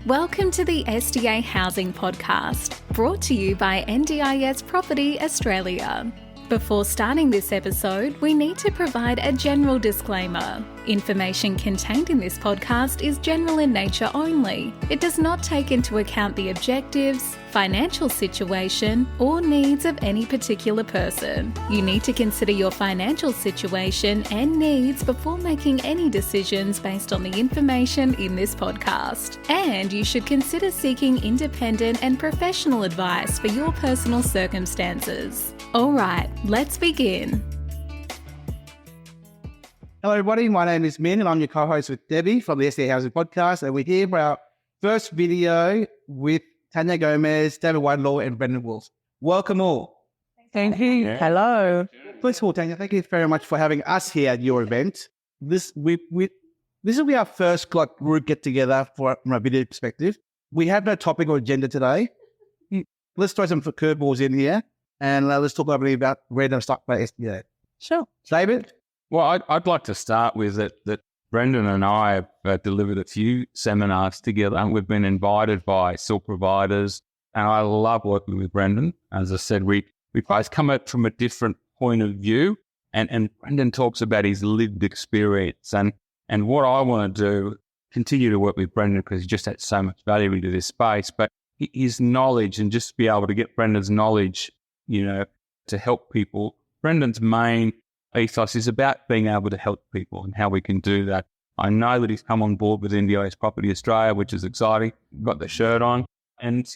Welcome to the SDA Housing Podcast, brought to you by NDIS Property Australia. Before starting this episode, we need to provide a general disclaimer. Information contained in this podcast is general in nature only. It does not take into account the objectives, financial situation, or needs of any particular person. You need to consider your financial situation and needs before making any decisions based on the information in this podcast. And you should consider seeking independent and professional advice for your personal circumstances. All right, let's begin. Hello, everybody. My name is Min, and I'm your co-host with Debbie from the SDA Housing Podcast. And we're here for our first video with Tania Gomez, David Whitelaw, and Brendon Woolf. Welcome all. Thank you. Yeah. Hello. First of all, Tania, thank you very much for having us here at your event. This will be our first group get together from a video perspective. We have no topic or agenda today. Let's throw some curveballs in here, and let's talk a little bit about random stuff about SDA. Sure. David? Well, I'd like to start with that Brendon and I have delivered a few seminars together. We've been invited by silk providers, and I love working with Brendon. As I said, we both come at from a different point of view, and Brendon talks about his lived experience. And what I want to do, continue to work with Brendon because he just had so much value into this space, but his knowledge and just be able to get Brendon's knowledge, to help people. Brendon's main ethos is about being able to help people and how we can do that. I know that he's come on board with NDIS Property Australia, which is exciting. Got the shirt on. And,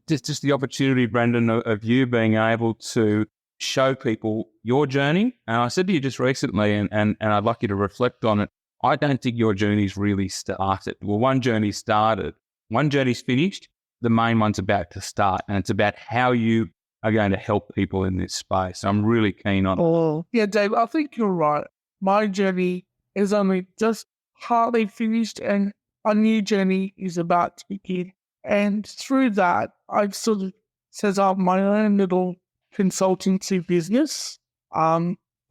just the opportunity, Brendon, of you being able to show people your journey. And I said to you just recently, and I'd like you to reflect on it, I don't think your journey's really started. Well, one journey started. One journey's finished. The main one's about to start. And it's about how you are going to help people in this space. I'm really keen on it. Oh, yeah, Dave, I think you're right. My journey is only just partly finished and a new journey is about to begin. And through that, I've sort of set up my own little consultancy business,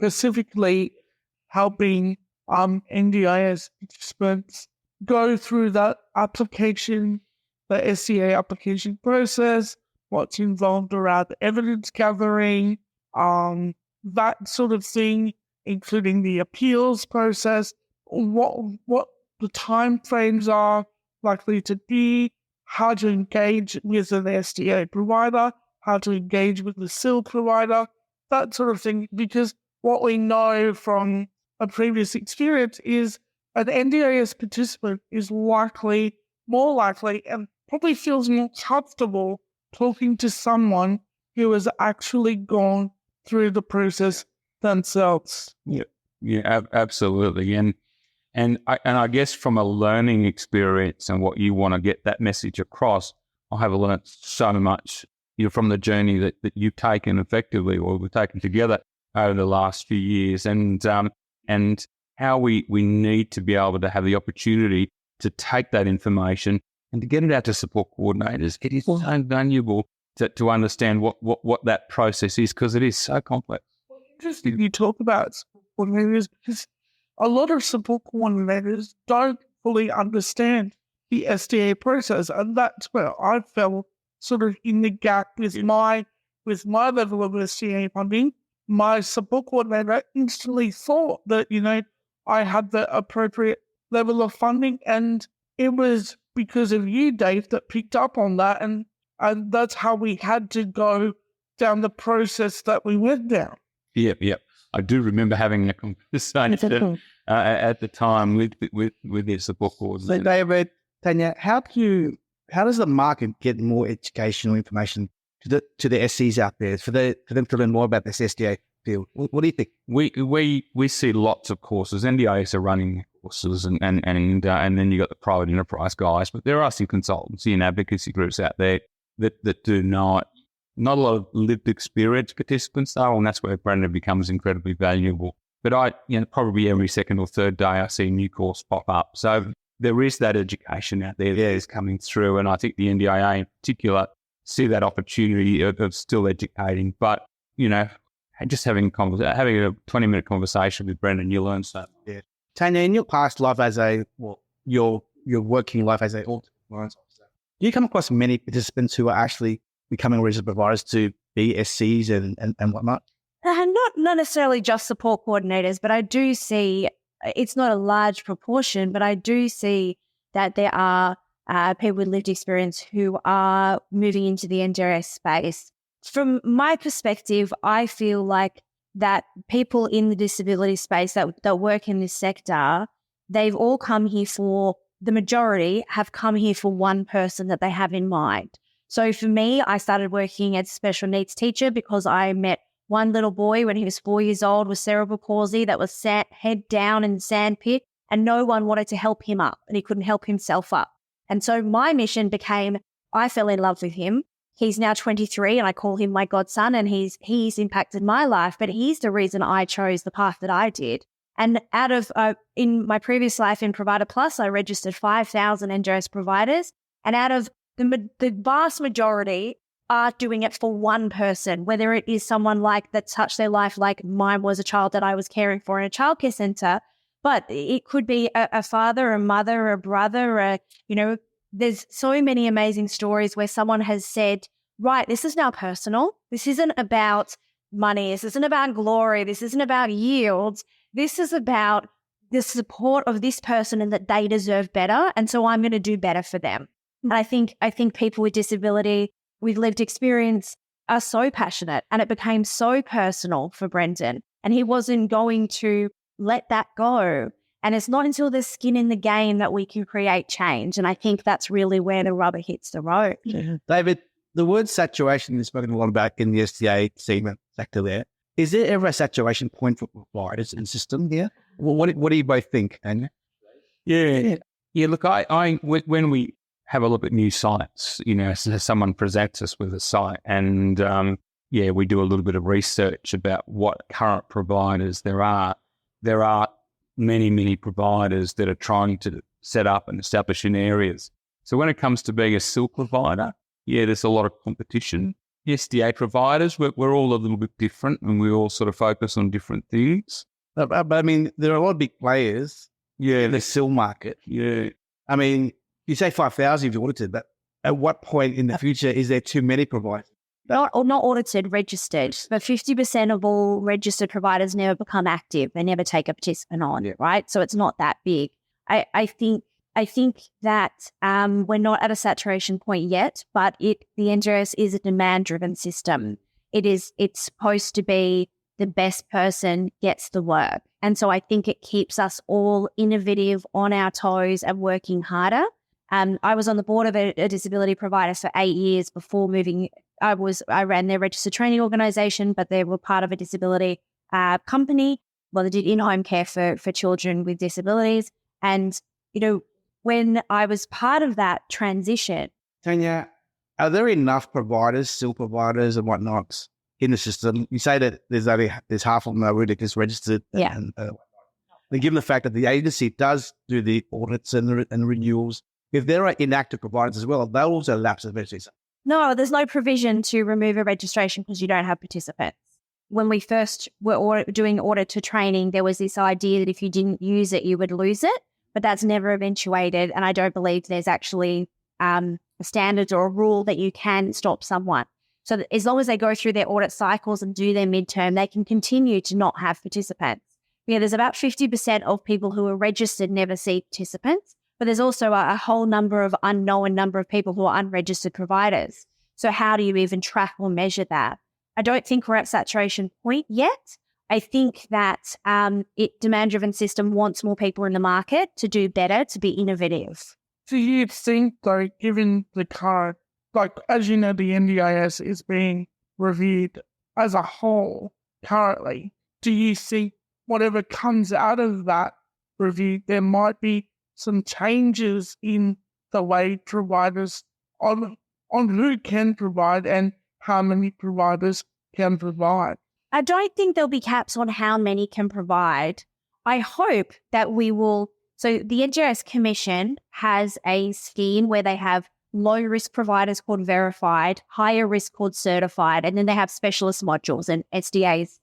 specifically helping NDIS participants go through that application, the SDA application process, what's involved around evidence gathering, that sort of thing, including the appeals process, what the time frames are likely to be, how to engage with an SDA provider, how to engage with the SIL provider, that sort of thing. Because what we know from a previous experience is an NDIS participant is more likely, and probably feels more comfortable talking to someone who has actually gone through the process themselves. Yeah, absolutely. And I guess from a learning experience and what you want to get that message across, I have learned so much from the journey that you've taken effectively, or we've taken together over the last few years, and how we need to be able to have the opportunity to take that information and to get it out to support coordinators. It is so valuable to understand what that process is, because it is so complex. Well, interesting you talk about support coordinators, because a lot of support coordinators don't fully understand the SDA process, and that's where I fell sort of in the gap with my level of SDA funding. My support coordinator instantly thought that, I had the appropriate level of funding, and it was because of you, Dave, that picked up on that, and that's how we had to go down the process that we went down. Yep. I do remember having a conversation at the time with their support coordinator. So, David, Tania, how does the market get more educational information to the SCs out there for them to learn more about this SDA field? What do you think? We see lots of courses. NDIS are running courses, and then you got the private enterprise guys, but there are some consultancy and advocacy groups out there that do not a lot of lived experience participants though, and that's where Brendon becomes incredibly valuable. But probably every second or third day I see a new course pop up. So there is that education out there that is coming through, and I think the NDIA in particular see that opportunity of still educating. But just having a 20-minute conversation with Brendon, you learn so much. Yeah. Tania, in your past life your working life as an Right. Do you come across many participants who are actually becoming registered providers to be SCs and whatnot? Not necessarily just support coordinators, but I do see, it's not a large proportion, but I do see that there are people with lived experience who are moving into the NDIS space. From my perspective, I feel like that people in the disability space that work in this sector, they've all come here the majority have come here for one person that they have in mind. So for me, I started working as a special needs teacher because I met one little boy when he was 4 years old with cerebral palsy that was head down in the sand pit, and no one wanted to help him up, and he couldn't help himself up. And so my mission became, I fell in love with him. He's now 23 and I call him my godson, and he's impacted my life, but he's the reason I chose the path that I did. And out of, in my previous life in Provider Plus, I registered 5,000 NDIS providers, and out of the vast majority are doing it for one person, whether it is someone like that touched their life, like mine was a child that I was caring for in a childcare centre, but it could be a father, a mother, a brother, there's so many amazing stories where someone has said, right, this is now personal. This isn't about money. This isn't about glory. This isn't about yields. This is about the support of this person and that they deserve better. And so I'm going to do better for them. And I think people with disability, with lived experience, are so passionate, and it became so personal for Brendon, and he wasn't going to let that go. And it's not until there's skin in the game that we can create change. And I think that's really where the rubber hits the road. Yeah. David, the word saturation is spoken a lot about in the SDA segment sector there. Is there ever a saturation point for providers in the system here? What do you both think, Tania? Yeah. Look, when we have a look at new sites, so someone presents us with a site, and we do a little bit of research about what current providers there are. There are many, many providers that are trying to set up and establish in areas. So when it comes to being a SIL provider, there's a lot of competition. SDA providers, we're all a little bit different, and we all sort of focus on different things. But I mean, there are a lot of big players in the SIL market. Yeah. I mean, you say 5,000 if you audited, but at what point in the future is there too many providers? Not audited, registered. But 50% of all registered providers never become active. They never take a participant on, right? So it's not that big. I think that we're not at a saturation point yet, but the NDIS is a demand-driven system. It's supposed to be the best person gets the work. And so I think it keeps us all innovative, on our toes, and working harder. I was on the board of a disability provider for 8 years before moving. I ran their registered training organisation, but they were part of a disability company. Well, they did in-home care for children with disabilities. And, when I was part of that transition. Tania, are there enough providers, SIL providers and whatnot in the system? You say that there's half of them that are really just registered. Yeah. And given the fact that the agency does do the audits and renewals, if there are inactive providers as well, they'll also lapse eventually. No, there's no provision to remove a registration because you don't have participants. When we first were doing audit to training, there was this idea that if you didn't use it, you would lose it, but that's never eventuated. And I don't believe there's actually a standard or a rule that you can stop someone. So that as long as they go through their audit cycles and do their midterm, they can continue to not have participants. There's about 50% of people who are registered never see participants, but there's also a whole number of unknown number of people who are unregistered providers. So how do you even track or measure that? I don't think we're at saturation point yet. I think that demand-driven system wants more people in the market to do better, to be innovative. Do you think, though, given the current, as you know, the NDIS is being reviewed as a whole currently, do you think whatever comes out of that review, there might be some changes in the way providers on who can provide and how many providers can provide? I don't think there'll be caps on how many can provide. I hope that we will. So the NDIS Commission has a scheme where they have low risk providers called verified, higher risk called certified, and then they have specialist modules, and SDA is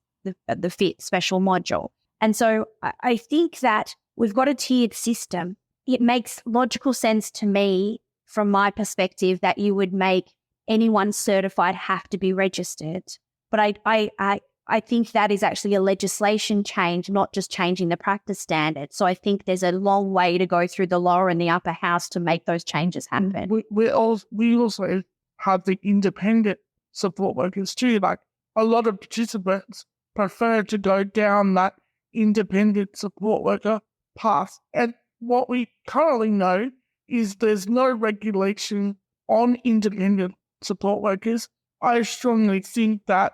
the fit special module. And so I think that we've got a tiered system. It makes logical sense to me from my perspective, that you would make anyone certified have to be registered. But I think that is actually a legislation change, not just changing the practice standard. So I think there's a long way to go through the lower and the upper house to make those changes happen. We also have the independent support workers too. Like, a lot of participants prefer to go down that independent support worker path. And what we currently know is there's no regulation on independent support workers. I strongly think that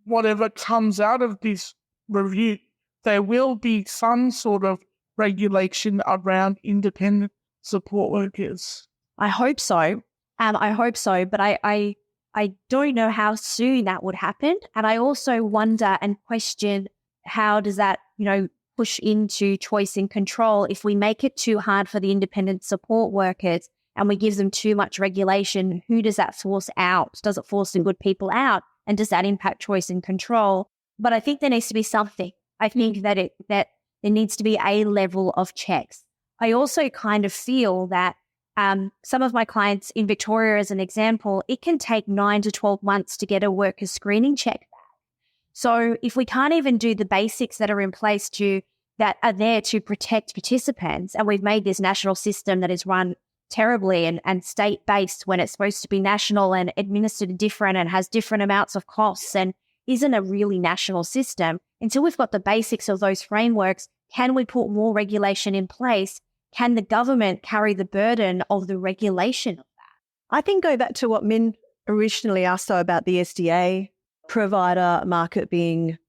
whatever comes out of this review, there will be some sort of regulation around independent support workers. I hope so. But I don't know how soon that would happen. And I also wonder and question, how does that, push into choice and control if we make it too hard for the independent support workers and we give them too much regulation? Who does that force out? Does it force some good people out? And does that impact choice and control? But I think there needs to be something. I think that there needs to be a level of checks. I also kind of feel that some of my clients in Victoria, as an example, it can take 9 to 12 months to get a worker screening check back. So if we can't even do the basics that are in place that are there to protect participants, and we've made this national system that is run terribly and state-based when it's supposed to be national and administered different and has different amounts of costs and isn't a really national system, until we've got the basics of those frameworks, can we put more regulation in place? Can the government carry the burden of the regulation of that? I think go back to what Min originally asked though about the SDA provider market being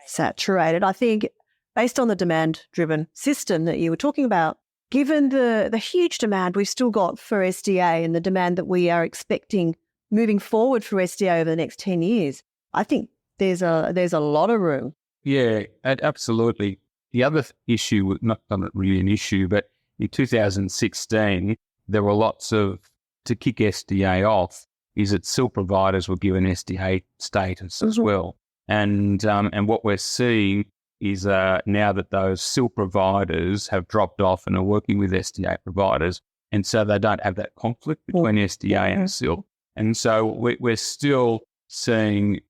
saturated. I think based on the demand-driven system that you were talking about, given the huge demand we've still got for SDA and the demand that we are expecting moving forward for SDA over the next 10 years, I think there's a lot of room. Yeah, absolutely. The other issue, not really an issue, but in 2016, there were lots of, to kick SDA off, is that SIL providers were given SDA status as well. And what we're seeing is now that those SIL providers have dropped off and are working with SDA providers, and so they don't have that conflict between SDA and SIL. And so we're still seeing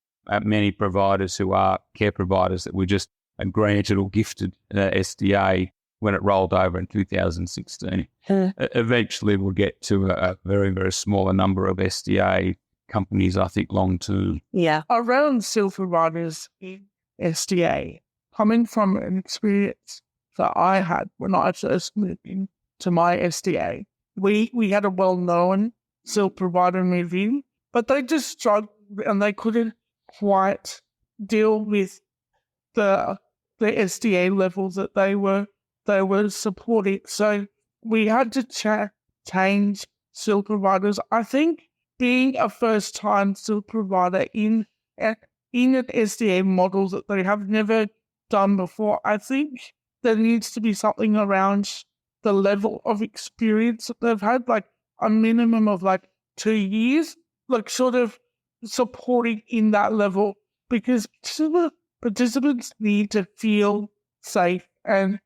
many providers who are care providers that were just granted or gifted SDA when it rolled over in 2016. Eventually we'll get to a very, very smaller number of SDA companies, I think, long term. Yeah. Around SIL providers in SDA, coming from an experience that I had when I first moved into my SDA, we had a well-known SIL provider move in, but they just struggled and they couldn't quite deal with the SDA levels that they were supporting. So we had to change SIL providers. I think being a first-time SIL provider in an SDA model that they have never done before, I think there needs to be something around the level of experience that they've had, like a minimum of 2 years, sort of supporting in that level, because participants need to feel safe and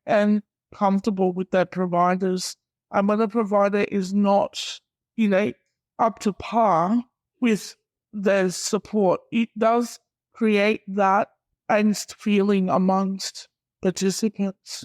comfortable with their providers. And when a provider is not, up to par with their support, it does create that angst feeling amongst participants.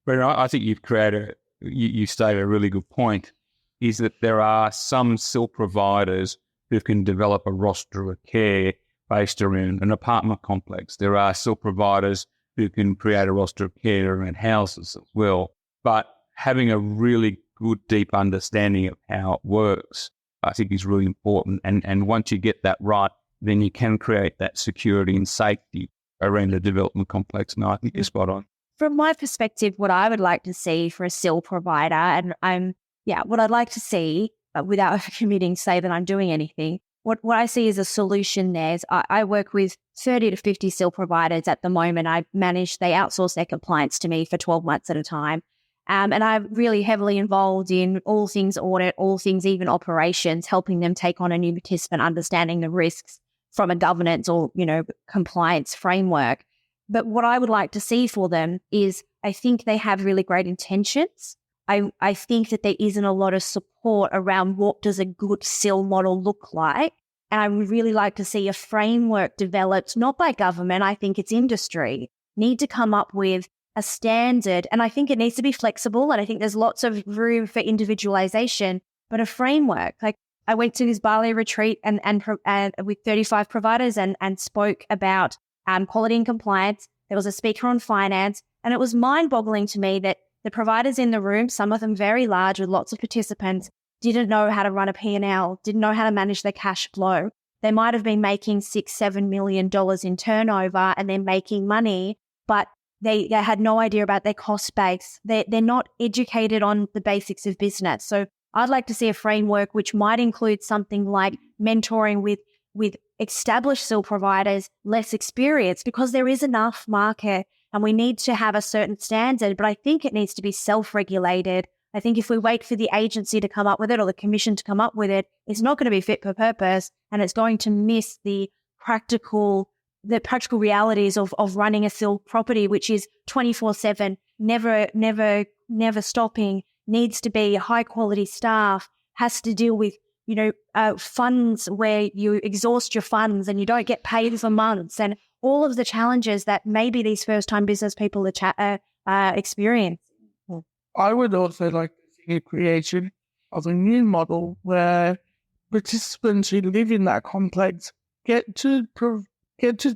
Brendon, I think you stated a really good point, is that there are some SIL providers who can develop a roster of care based around an apartment complex. There are SIL providers who can create a roster of care around houses as well. But having a really good, deep understanding of how it works, I think, is really important. And once you get that right, then you can create that security and safety around the development complex. And I think you're spot on. From my perspective, what I would like to see for a SIL provider, and what I'd like to see, without committing, say that I'm doing anything, what I see as a solution there is I work with 30 to 50 SIL providers at the moment. They outsource their compliance to me for 12 months at a time. And I'm really heavily involved in all things audit, all things even operations, helping them take on a new participant, understanding the risks from a governance or, compliance framework. But what I would like to see for them is, I think they have really great intentions. I think that there isn't a lot of support around what does a good SIL model look like. And I would really like to see a framework developed, not by government, I think it's industry, need to come up with a standard. And I think it needs to be flexible. And I think there's lots of room for individualization, but a framework. Like I went to this Bali retreat and with 35 providers and spoke about quality and compliance. There was a speaker on finance, and it was mind-boggling to me that the providers in the room, some of them very large with lots of participants, didn't know how to run a P&L, didn't know how to manage their cash flow. They might have been making $6-7 million in turnover and they're making money, but they had no idea about their cost base. They're not educated on the basics of business. So I'd like to see a framework which might include something like mentoring with established SIL providers, less experienced, because there is enough market and we need to have a certain standard, but I think it needs to be self-regulated. I think if we wait for the agency to come up with it or the commission to come up with it, it's not going to be fit for purpose, and it's going to miss the practical realities of running a SIL property, which is 24/7, never stopping, needs to be high quality staff, has to deal with funds where you exhaust your funds and you don't get paid for months, and all of the challenges that maybe these first time business people experience. I would also like to see a creation of a new model where participants who live in that complex get to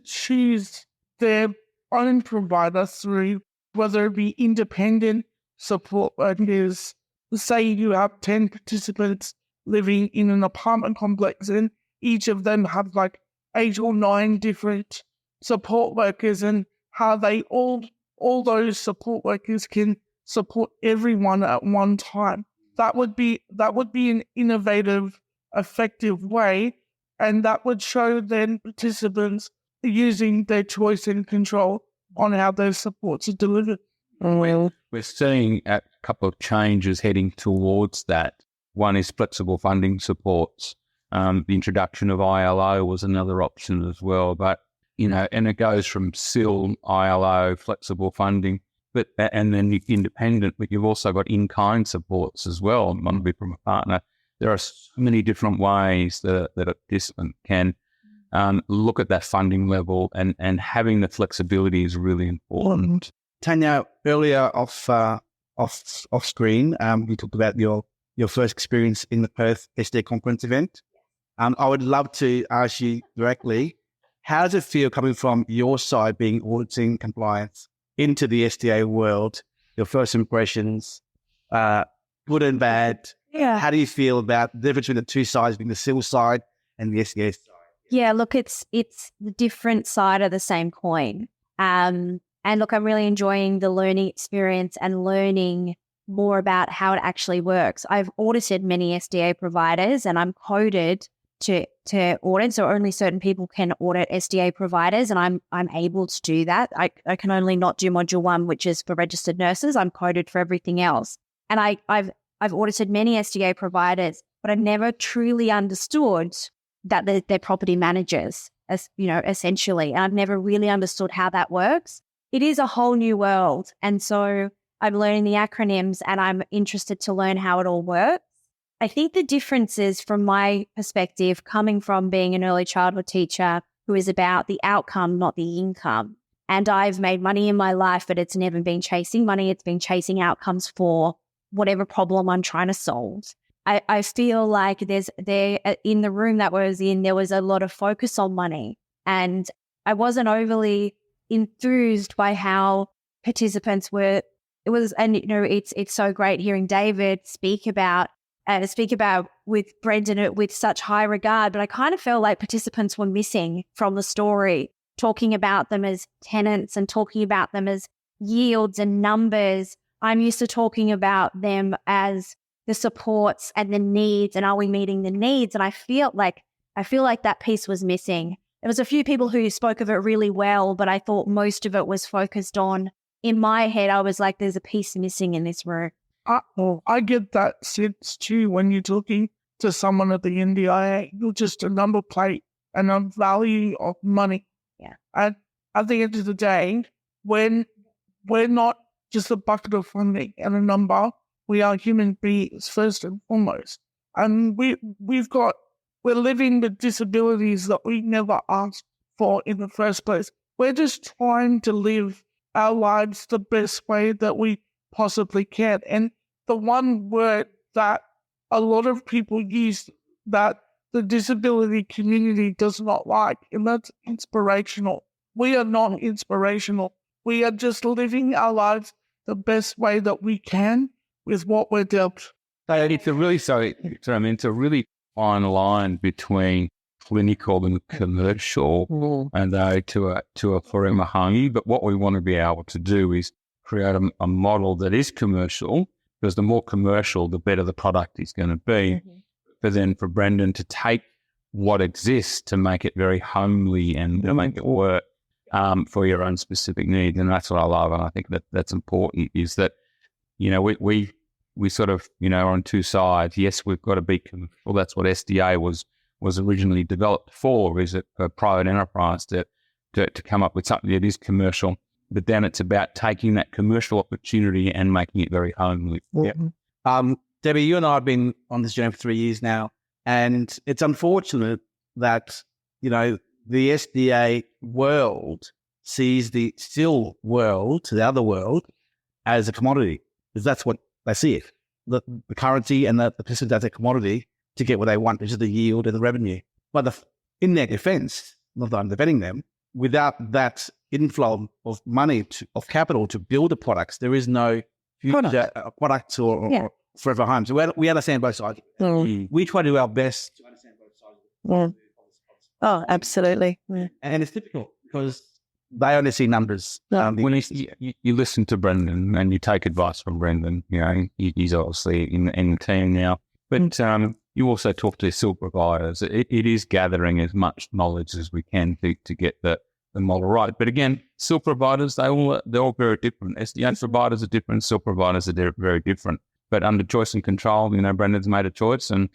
choose their own provider through whether it be independent support workers. Say you have 10 participants living in an apartment complex and each of them have like 8 or 9 different support workers, and how they all those support workers can support everyone at one time. That would be an innovative, effective way, and that would show then participants using their choice and control on how those supports are delivered. Well, we're seeing a couple of changes heading towards that. One is flexible funding supports. The introduction of ILO was another option as well, but and it goes from SIL, ILO, flexible funding, and then independent, but you've also got in-kind supports as well. It might be from a partner. There are so many different ways that a participant can look at that funding level, and having the flexibility is really important. Tania, earlier off screen, we talked about your first experience in the Perth SDA conference event. I would love to ask you directly, how does it feel coming from your side, being auditing compliance into the SDA world? Your first impressions, good and bad. Yeah. How do you feel about the difference between the two sides, being the SIL side and the SDA side? Yeah, look, it's the different side of the same coin. And look, I'm really enjoying the learning experience and learning more about how it actually works. I've audited many SDA providers, and I'm coded to audit, so only certain people can audit SDA providers, and I'm able to do that. I can only not do module 1, which is for registered nurses. I'm coded for everything else. And I've audited many SDA providers, but I've never truly understood that they're property managers, essentially. And I've never really understood how that works. It is a whole new world. And so I'm learning the acronyms, and I'm interested to learn how it all works. I think the difference is, from my perspective, coming from being an early childhood teacher who is about the outcome, not the income. And I've made money in my life, but it's never been chasing money. It's been chasing outcomes for whatever problem I'm trying to solve. I feel like there in the room that I was in, there was a lot of focus on money, and I wasn't overly enthused by how participants were. It was, and it's so great hearing David speak about with Brendon with such high regard, but I kind of felt like participants were missing from the story, talking about them as tenants and talking about them as yields and numbers. I'm used to talking about them as the supports and the needs, and are we meeting the needs? And I feel like that piece was missing. There was a few people who spoke of it really well, but I thought most of it was focused on, in my head, I was like, there's a piece missing in this room. I get that sense too when you're talking to someone at the NDIA. You're just a number plate and a value of money. Yeah. And at the end of the day, when we're not just a bucket of funding and a number, we are human beings first and foremost. And we're living with disabilities that we never asked for in the first place. We're just trying to live our lives the best way that we possibly can. And the one word that a lot of people use that the disability community does not like, and that's inspirational. We are not inspirational. We are just living our lives the best way that we can with what we're dealt. It's a really it's a really fine line between clinical and commercial, and to a forever home. But what we want to be able to do is create a model that is commercial, because the more commercial, the better the product is going to be. But then for Brendon to take what exists to make it very homely and to make it work for your own specific needs. And that's what I love. And I think that's important, is that, we sort of, are on two sides. Yes, we've got to be commercial. That's what SDA was originally developed for, is it for private enterprise to come up with something that is commercial. But then it's about taking that commercial opportunity and making it very homely. Debbie, you and I have been on this journey for 3 years now, and it's unfortunate that, the SDA world sees the still world, to the other world, as a commodity, because that's what they see it. The currency and the participants as a commodity to get what they want, which is the yield and the revenue. But in their defense, not that I'm defending them, without that inflow of money, of capital to build the products, there is no future product or forever home. So we understand both sides. We try to do our best to understand both sides. Oh, absolutely. And it's difficult because they only see numbers. When you listen to Brendon and you take advice from Brendon, he's obviously in the team now. But you also talk to SIL providers. It is gathering as much knowledge as we can to get the model right. But again, SIL providers, they're all very different. SDA providers are different. SIL providers are very different. But under choice and control, Brendon's made a choice, and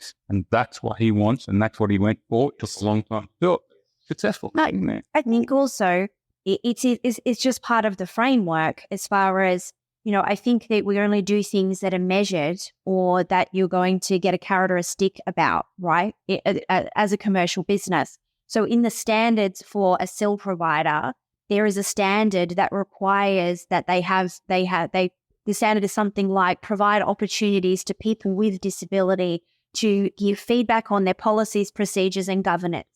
that's what he wants, and that's what he went for. It took a long time to do it. Successful. No, I think also it's just part of the framework as far as, I think that we only do things that are measured or that you're going to get a carrot or a stick about, right, as a commercial business. So in the standards for a SIL provider, there is a standard that requires that the standard is something like provide opportunities to people with disability to give feedback on their policies, procedures, and governance.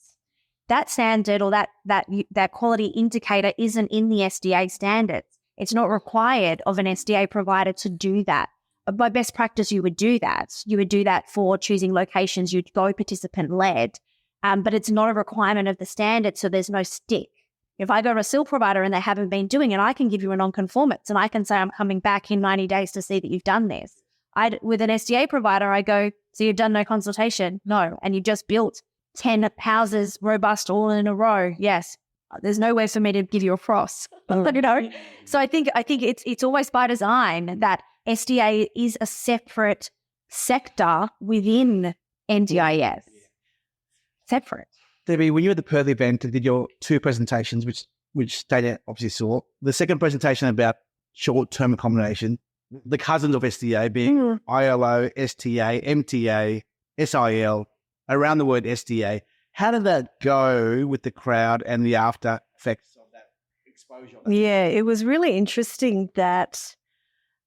That standard or that quality indicator isn't in the SDA standards. It's not required of an SDA provider to do that. By best practice, you would do that. You would do that for choosing locations. You'd go participant-led, but it's not a requirement of the standard, so there's no stick. If I go to a SIL provider and they haven't been doing it, I can give you a non-conformance and I can say I'm coming back in 90 days to see that you've done this. With an SDA provider, I go, so you've done no consultation? No. And you just built 10 houses robust all in a row? Yes. There's nowhere for me to give you a cross. So I think it's always by design that SDA is a separate sector within NDIS. Separate. Debbie, when you were at the Perth event and did your two presentations, which Tania obviously saw, the second presentation about short-term accommodation, the cousins of SDA being ILO, STA, MTA, SIL, around the word SDA. How did that go with the crowd and the after effects of that exposure? Yeah, it was really interesting that,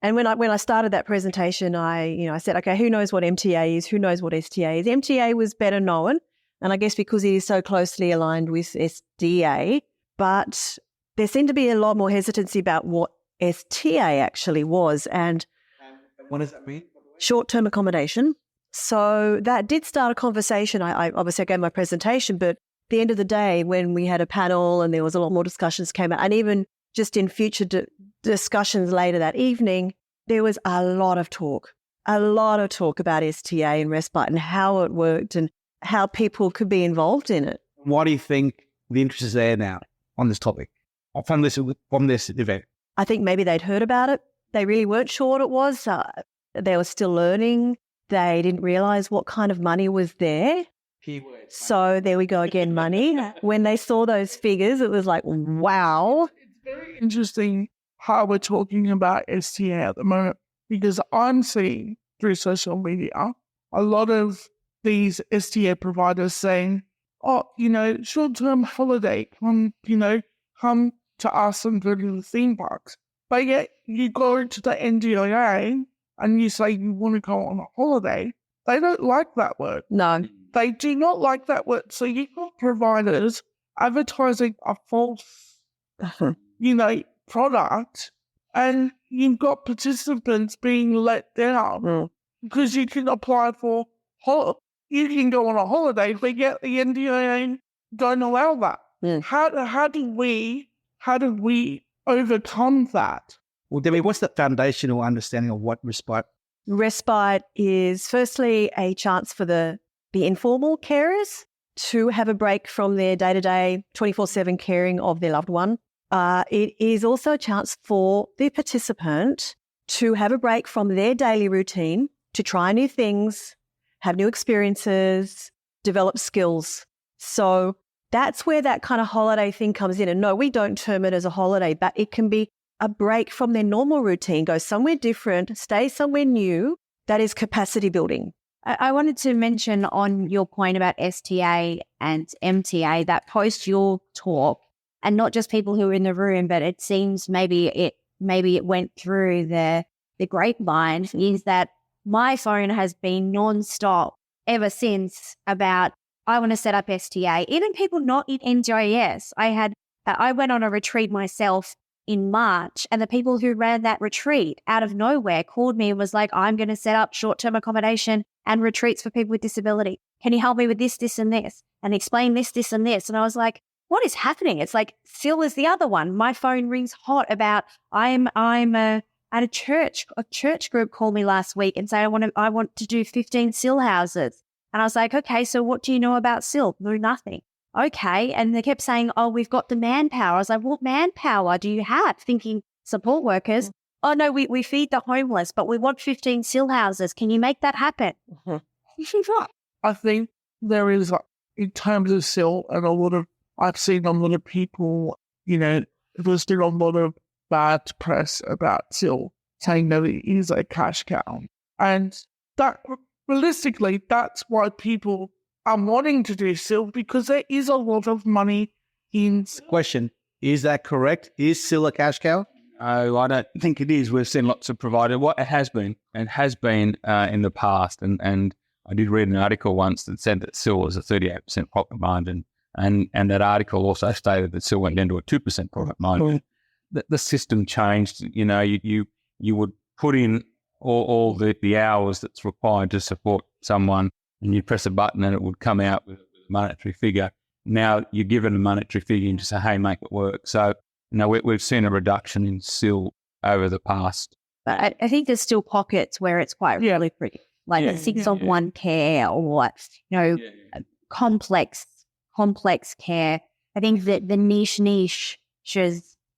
and when I started that presentation, I said, okay, who knows what MTA is? Who knows what STA is? MTA was better known. And I guess because it is so closely aligned with SDA, but there seemed to be a lot more hesitancy about what STA actually was. And what does that mean? Short-term accommodation. So that did start a conversation. I obviously gave my presentation, but at the end of the day, when we had a panel and there was a lot more discussions came out, and even just in future discussions later that evening, there was a lot of talk about STA and respite and how it worked and how people could be involved in it. Why do you think the interest is there now on this topic from this event? I think maybe they'd heard about it. They really weren't sure what it was. They were still learning. They didn't realise what kind of money was there. Keywords. So there we go again, money. When they saw those figures, it was like, wow. It's very interesting how we're talking about STA at the moment. because I'm seeing through social media a lot of these SDA providers saying, oh, short-term holiday, come to us and go to the theme parks. But yet you go to the NDIA and you say you want to go on a holiday. They don't like that word. No. They do not like that word. So you've got providers advertising a false, product, and you've got participants being let down because you can apply for you can go on a holiday, but yet the NDIA don't allow that. Yeah. How do we overcome that? Well, Debbie, what's the foundational understanding of what respite? Respite is firstly a chance for the informal carers to have a break from their day-to-day 24/7 caring of their loved one. It is also a chance for the participant to have a break from their daily routine, to try new things, have new experiences, develop skills. So that's where that kind of holiday thing comes in. And no, we don't term it as a holiday, but it can be a break from their normal routine, go somewhere different, stay somewhere new. That is capacity building. I wanted to mention on your point about STA and MTA that post your talk, and not just people who are in the room, but it seems maybe it went through the grapevine, is that my phone has been nonstop ever since about, I want to set up STA. Even people not in NDIS. I went on a retreat myself in March, and the people who ran that retreat out of nowhere called me and was like, I'm going to set up short-term accommodation and retreats for people with disability. Can you help me with this, this, and this? And explain this, this, and this. And I was like, what is happening? It's like SIL is the other one. My phone rings hot about I'm at a church group called me last week and say I want to do 15 SIL houses. And I was like, okay, so what do you know about SIL? No, nothing. Okay. And they kept saying, oh, we've got the manpower. I was like, what manpower do you have? Thinking support workers. Oh, no, we feed the homeless, but we want 15 SIL houses. Can you make that happen? I think there is, in terms of SIL, and I've seen a lot of people, there's still a lot of bad press about SIL, saying that it is a cash cow. And that, realistically, that's why people are wanting to do SIL, because there is a lot of money in SIL. Question, is that correct? Is SIL a cash cow? No, I don't think it is. We've seen lots of providers. What it has been, in the past, and I did read an article once that said that SIL was a 38% profit margin, and that article also stated that SIL went down to a 2% profit margin. The system changed. You would put in all the hours that's required to support someone, and you press a button and it would come out with a monetary figure. Now you're given a monetary figure and just say, hey, make it work. So we've seen a reduction in SIL over the past. But I think there's still pockets where it's quite really pretty, like the 6-on-1 care or complex care. I think that the niches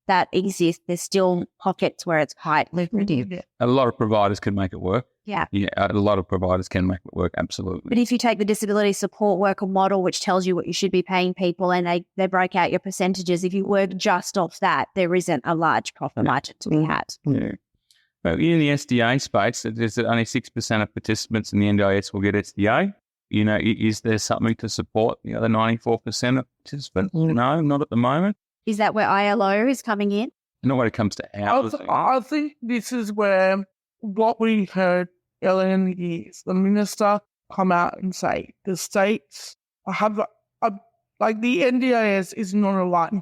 that exist, there's still pockets where it's quite lucrative. A lot of providers can make it work. Yeah. Yeah, a lot of providers can make it work, absolutely. But if you take the disability support worker model, which tells you what you should be paying people, and they break out your percentages, if you work just off that, there isn't a large profit margin to be had. Yeah. But in the SDA space, there's only 6% of participants in the NDIS will get SDA. Is there something to support the other 94% of participants? No, not at the moment. Is that where ILO is coming in? Not when it comes to housing. I think this is where what we heard earlier in the years, the minister come out and say the states have like the NDIS is not a light.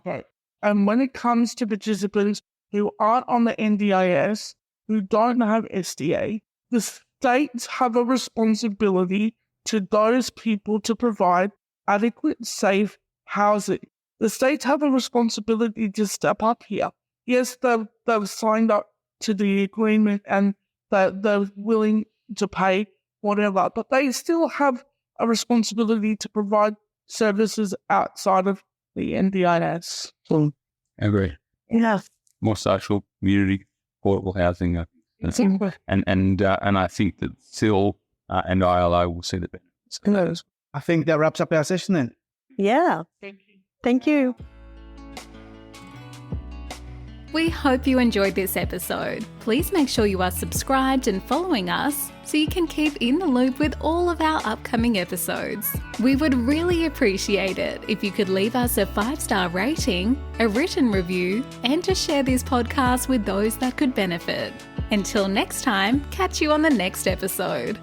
And when it comes to participants who aren't on the NDIS, who don't have SDA, the states have a responsibility to those people to provide adequate, safe housing. The states have a responsibility to step up here. Yes, they've signed up to the agreement and they're willing to pay whatever, but they still have a responsibility to provide services outside of the NDIS. I agree. Yeah. More social, community, affordable housing. And I think that SIL and ILO will see the benefits. I think that wraps up our session then. Yeah. Thank you. We hope you enjoyed this episode. Please make sure you are subscribed and following us so you can keep in the loop with all of our upcoming episodes. We would really appreciate it if you could leave us a 5-star rating, a written review, and to share this podcast with those that could benefit. Until next time, catch you on the next episode.